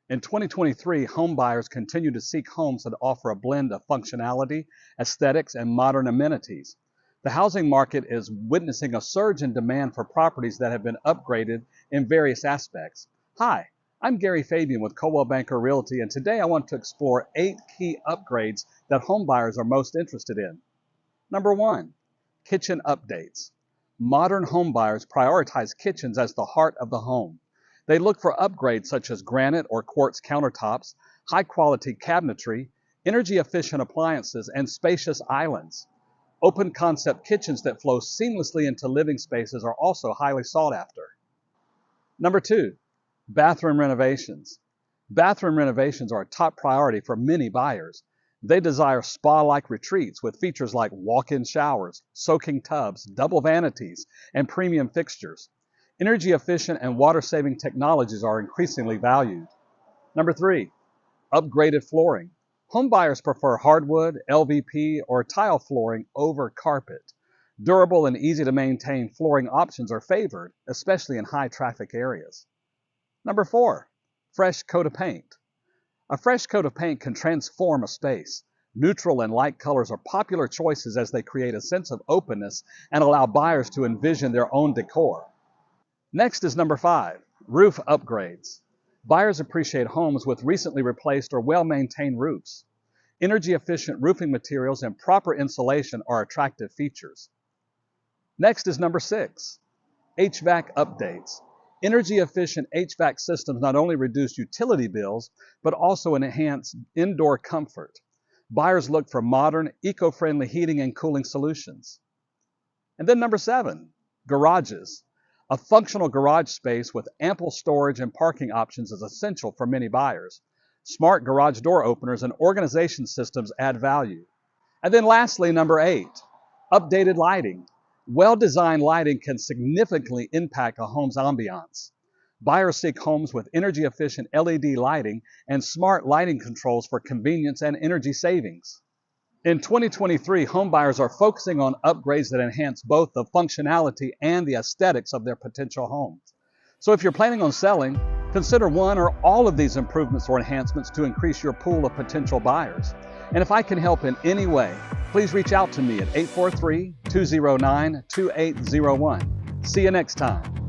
In 2023, home buyers continue to seek homes that offer a blend of functionality, aesthetics, and modern amenities. The housing market is witnessing a surge in demand for properties that have been upgraded in various aspects. Hi, I'm Gary Fabian with Coldwell Banker Realty, and today I want to explore 8 key upgrades that home buyers are most interested in. Number 1, kitchen updates. Modern home buyers prioritize kitchens as the heart of the home. They look for upgrades such as granite or quartz countertops, high-quality cabinetry, energy-efficient appliances, and spacious islands. Open concept kitchens that flow seamlessly into living spaces are also highly sought after. Number 2, bathroom renovations. Bathroom renovations are a top priority for many buyers. They desire spa-like retreats with features like walk-in showers, soaking tubs, double vanities, and premium fixtures. Energy-efficient and water-saving technologies are increasingly valued. Number 3, upgraded flooring. Home buyers prefer hardwood, LVP, or tile flooring over carpet. Durable and easy-to-maintain flooring options are favored, especially in high-traffic areas. Number 4, fresh coat of paint. A fresh coat of paint can transform a space. Neutral and light colors are popular choices as they create a sense of openness and allow buyers to envision their own decor. Next is number 5, roof upgrades. Buyers appreciate homes with recently replaced or well-maintained roofs. Energy-efficient roofing materials and proper insulation are attractive features. Next is number 6, HVAC updates. Energy-efficient HVAC systems not only reduce utility bills, but also enhance indoor comfort. Buyers look for modern, eco-friendly heating and cooling solutions. And then number 7, garages. A functional garage space with ample storage and parking options is essential for many buyers. Smart garage door openers and organization systems add value. And then lastly, number 8, updated lighting. Well-designed lighting can significantly impact a home's ambiance. Buyers seek homes with energy-efficient LED lighting and smart lighting controls for convenience and energy savings. In 2023, home buyers are focusing on upgrades that enhance both the functionality and the aesthetics of their potential homes. So if you're planning on selling, consider one or all of these improvements or enhancements to increase your pool of potential buyers. And if I can help in any way, please reach out to me at 843-209-2801. See you next time.